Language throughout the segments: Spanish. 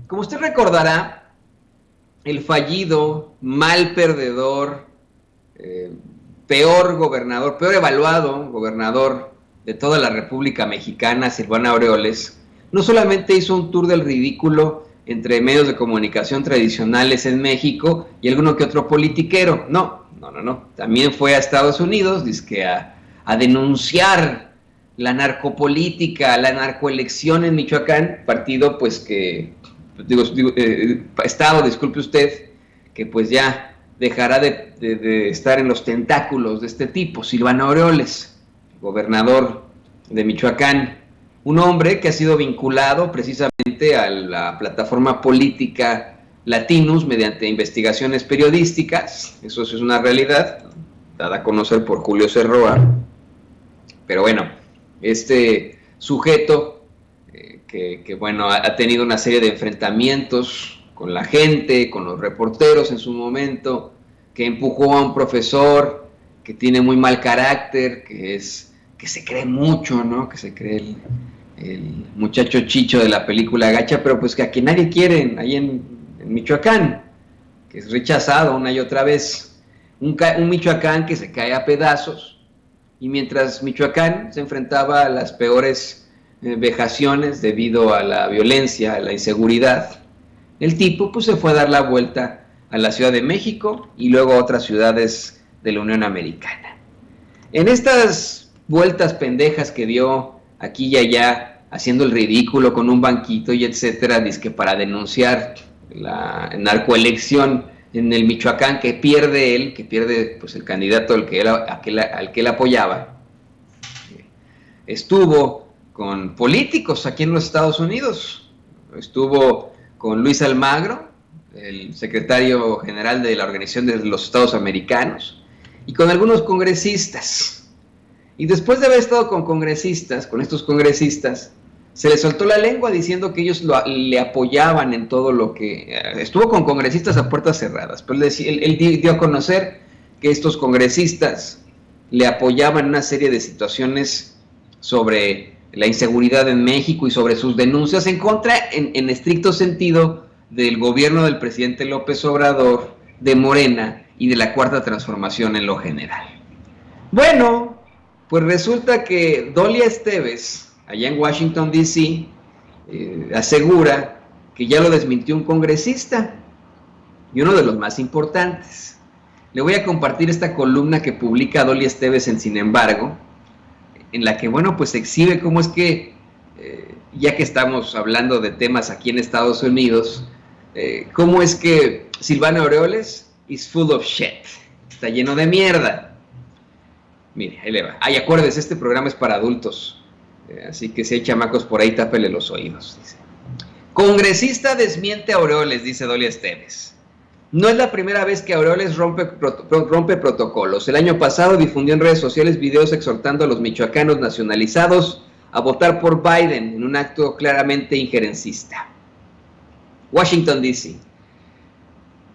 Como usted recordará, el fallido, mal perdedor, eh, peor gobernador, peor evaluado gobernador de toda la República Mexicana, Silvano Aureoles, no solamente hizo un tour del ridículo entre medios de comunicación tradicionales en México y alguno que otro politiquero, no. También fue a Estados Unidos, dizque a denunciar la narcopolítica, la narcoelección en Michoacán, partido pues que, estado, disculpe usted, que pues ya dejará de estar en los tentáculos de este tipo, Silvano Aureoles, gobernador de Michoacán, un hombre que ha sido vinculado precisamente a la plataforma política Latinus mediante investigaciones periodísticas, eso es una realidad, dada a conocer por Julio Cerroa, pero bueno, este sujeto que bueno, ha tenido una serie de enfrentamientos con la gente, con los reporteros en su momento, que empujó a un profesor que tiene muy mal carácter, que se cree mucho, ¿no? Que se cree el muchacho chicho de la película Gacha, pero pues que aquí nadie quiere, ahí en Michoacán, que es rechazado una y otra vez. Un Michoacán que se cae a pedazos, y mientras Michoacán se enfrentaba a las peores vejaciones debido a la violencia, a la inseguridad, el tipo pues se fue a dar la vuelta a la Ciudad de México y luego a otras ciudades de la Unión Americana. En estas vueltas pendejas que dio aquí y allá, haciendo el ridículo con un banquito y etcétera, dizque para denunciar la narcoelección en el Michoacán que pierde él, que pierde pues el candidato al que él apoyaba, estuvo con políticos aquí en los Estados Unidos, estuvo con Luis Almagro, el secretario general de la Organización de los Estados Americanos, y con algunos congresistas. Y después de haber estado con estos congresistas, se le soltó la lengua diciendo que ellos le apoyaban en todo lo que... Estuvo con congresistas a puertas cerradas, pero él dio a conocer que estos congresistas le apoyaban en una serie de situaciones sobre la inseguridad en México y sobre sus denuncias en contra, en estricto sentido, del gobierno del presidente López Obrador, de Morena y de la Cuarta Transformación en lo general. Bueno, pues resulta que Dolia Esteves, allá en Washington, D.C., asegura que ya lo desmintió un congresista y uno de los más importantes. Le voy a compartir esta columna que publica Dolia Esteves en Sin embargo, en la que, bueno, pues exhibe cómo es que, ya que estamos hablando de temas aquí en Estados Unidos, cómo es que Silvano Aureoles is full of shit, está lleno de mierda. Mire, ahí le va. Ay, acuérdese, este programa es para adultos, así que si hay chamacos por ahí, tápele los oídos, dice. Congresista desmiente a Aureoles, dice Dolia Esteves. No es la primera vez que Aureoles rompe protocolos. El año pasado difundió en redes sociales videos exhortando a los michoacanos nacionalizados a votar por Biden en un acto claramente injerencista. Washington, D.C.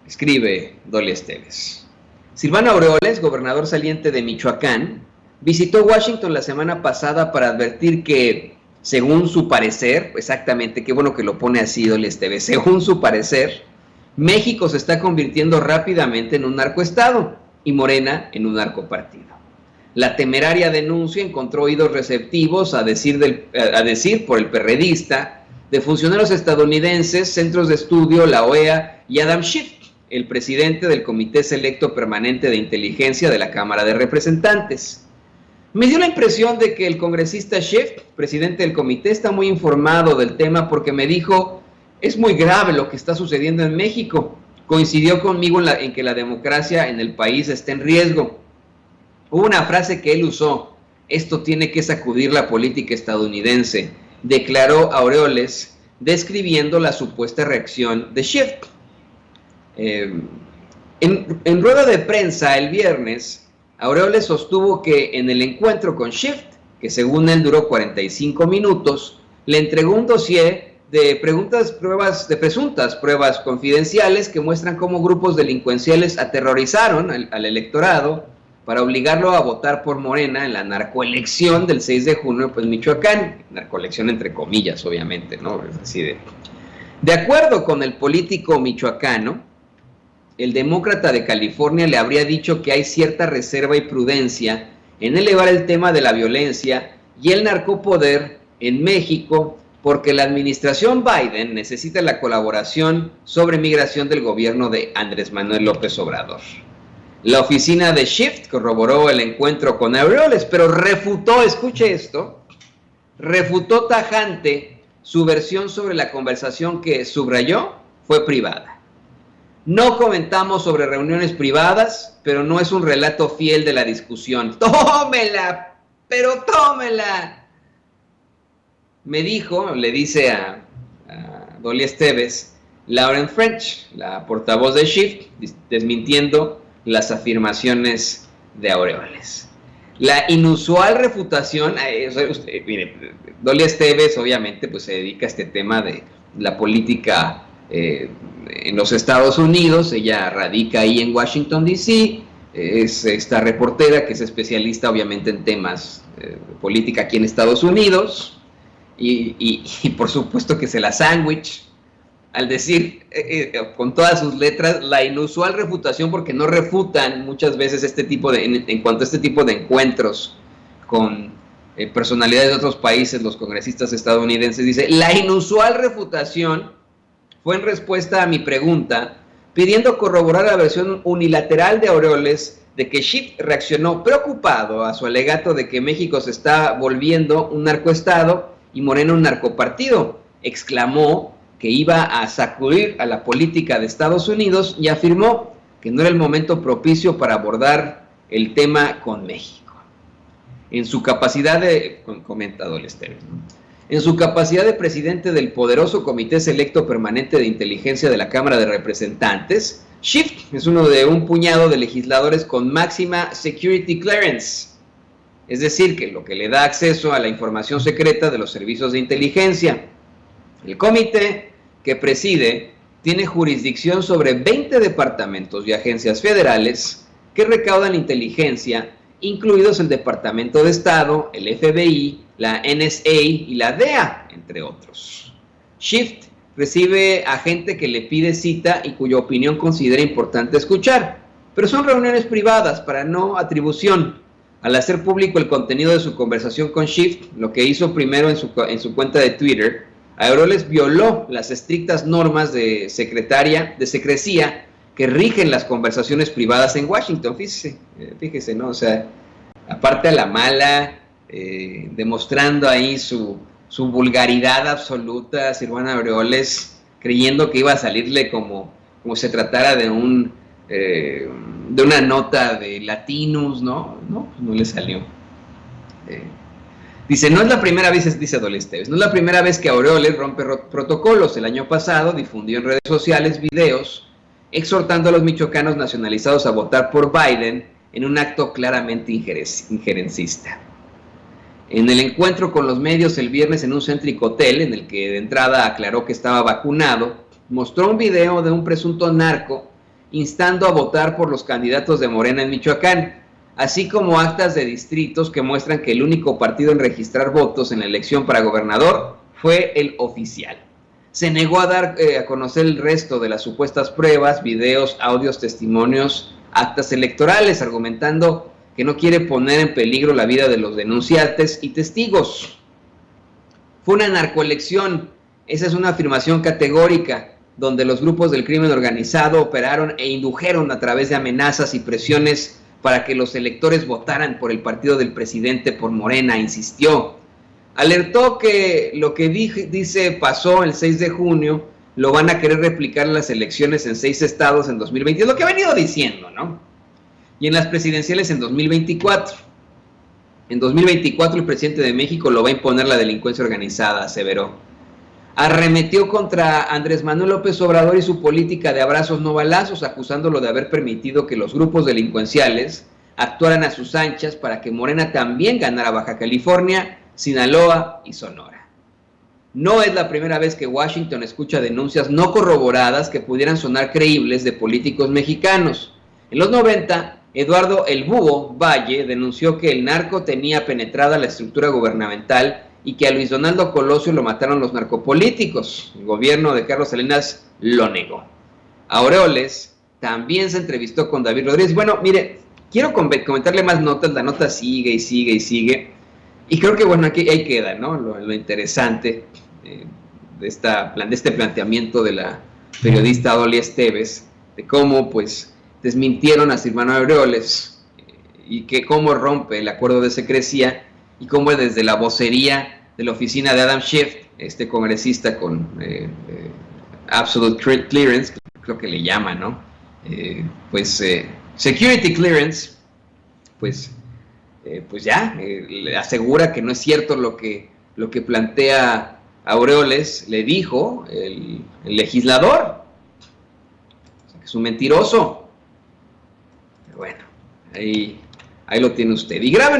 Escribe Dolia Esteves. Silvano Aureoles, gobernador saliente de Michoacán, visitó Washington la semana pasada para advertir que, según su parecer, exactamente, qué bueno que lo pone así Dolia Esteves, según su parecer, México se está convirtiendo rápidamente en un narcoestado y Morena en un narcopartido. La temeraria denuncia encontró oídos receptivos a decir por el perredista, de funcionarios estadounidenses, centros de estudio, la OEA y Adam Schiff, el presidente del Comité Selecto Permanente de Inteligencia de la Cámara de Representantes. Me dio la impresión de que el congresista Schiff, presidente del comité, está muy informado del tema porque me dijo: es muy grave lo que está sucediendo en México. Coincidió conmigo en que la democracia en el país está en riesgo. Hubo una frase que él usó: esto tiene que sacudir la política estadounidense, declaró Aureoles, describiendo la supuesta reacción de Schiff. En rueda de prensa el viernes, Aureoles sostuvo que en el encuentro con Schiff, que según él duró 45 minutos, le entregó un dossier de presuntas pruebas confidenciales que muestran cómo grupos delincuenciales aterrorizaron al electorado para obligarlo a votar por Morena en la narcoelección del 6 de junio, pues Michoacán, narcoelección entre comillas, obviamente, ¿no? Es así de... De acuerdo con el político michoacano, el demócrata de California le habría dicho que hay cierta reserva y prudencia en elevar el tema de la violencia y el narcopoder en México porque la administración Biden necesita la colaboración sobre migración del gobierno de Andrés Manuel López Obrador. La oficina de Shift corroboró el encuentro con Aureoles, pero refutó, escuche esto, refutó tajante su versión sobre la conversación que subrayó fue privada. No comentamos sobre reuniones privadas, pero no es un relato fiel de la discusión. ¡Tómela! ¡Pero tómela! Me dijo, le dice a Dolly Esteves, Lauren French, la portavoz de Shift, desmintiendo las afirmaciones de Aureoles. La inusual refutación, mire, Dolly Esteves obviamente pues se dedica a este tema de la política en los Estados Unidos. Ella radica ahí en Washington, D.C., es esta reportera que es especialista obviamente en temas de política aquí en Estados Unidos, y por supuesto que se la sándwich al decir con todas sus letras la inusual refutación, porque no refutan muchas veces este tipo de, en cuanto a este tipo de encuentros con personalidades de otros países, los congresistas estadounidenses, dice, la inusual refutación fue en respuesta a mi pregunta, pidiendo corroborar la versión unilateral de Aureoles de que Schiff reaccionó preocupado a su alegato de que México se está volviendo un narcoestado y Morena un narcopartido. Exclamó que iba a sacudir a la política de Estados Unidos y afirmó que no era el momento propicio para abordar el tema con México. En su capacidad de, comenta Dolly Esteves, en su capacidad de presidente del poderoso Comité Selecto Permanente de Inteligencia de la Cámara de Representantes, Schiff es uno de un puñado de legisladores con máxima security clearance, es decir, que lo que le da acceso a la información secreta de los servicios de inteligencia. El comité que preside tiene jurisdicción sobre 20 departamentos y agencias federales que recaudan inteligencia, incluidos el Departamento de Estado, el FBI, la NSA y la DEA, entre otros. Schiff recibe a gente que le pide cita y cuya opinión considera importante escuchar, pero son reuniones privadas para no atribución. Al hacer público el contenido de su conversación con Schiff, lo que hizo primero en su cuenta de Twitter, Aureoles violó las estrictas normas de secrecía que rigen las conversaciones privadas en Washington. Fíjese, ¿no? O sea, aparte a la mala, demostrando ahí su vulgaridad absoluta, Silvana Aureoles, creyendo que iba a salirle como se tratara de una nota de Latinos, ¿no? No le salió. Dice, no es la primera vez, dice Dolly Esteves, no es la primera vez que Aureoles rompe protocolos. El año pasado difundió en redes sociales videos exhortando a los michoacanos nacionalizados a votar por Biden en un acto claramente injerencista. En el encuentro con los medios el viernes en un céntrico hotel, en el que de entrada aclaró que estaba vacunado, mostró un video de un presunto narco instando a votar por los candidatos de Morena en Michoacán, así como actas de distritos que muestran que el único partido en registrar votos en la elección para gobernador fue el oficial. Se negó a dar a conocer el resto de las supuestas pruebas, videos, audios, testimonios, actas electorales, argumentando que no quiere poner en peligro la vida de los denunciantes y testigos. Fue una narcoelección, esa es una afirmación categórica, donde los grupos del crimen organizado operaron e indujeron a través de amenazas y presiones para que los electores votaran por el partido del presidente por Morena, insistió. Alertó que lo que dice pasó el 6 de junio, lo van a querer replicar en las elecciones en 6 estados en 2020, es lo que ha venido diciendo, ¿no? Y en las presidenciales en 2024. En 2024 el presidente de México lo va a imponer la delincuencia organizada, aseveró. Arremetió contra Andrés Manuel López Obrador y su política de abrazos no balazos, acusándolo de haber permitido que los grupos delincuenciales actuaran a sus anchas para que Morena también ganara Baja California, Sinaloa y Sonora. No es la primera vez que Washington escucha denuncias no corroboradas que pudieran sonar creíbles de políticos mexicanos. En los 90, Eduardo El Búho Valle denunció que el narco tenía penetrada la estructura gubernamental y que a Luis Donaldo Colosio lo mataron los narcopolíticos. El gobierno de Carlos Salinas lo negó. Aureoles también se entrevistó con David Rodríguez. Bueno, mire, quiero comentarle más notas, la nota sigue y sigue y sigue, y creo que bueno, aquí ahí queda, ¿no? Lo interesante de este planteamiento de la periodista Dolly Esteves, de cómo pues desmintieron a Silvano Aureoles y que cómo rompe el acuerdo de secrecía y cómo desde la vocería de la oficina de Adam Schiff, este congresista con Absolute Clearance, creo que le llaman, ¿no? Security Clearance, pues ya le asegura que no es cierto lo que plantea Aureoles, le dijo el legislador, o sea, que es un mentiroso. Pero bueno, ahí lo tiene usted. Y grábenos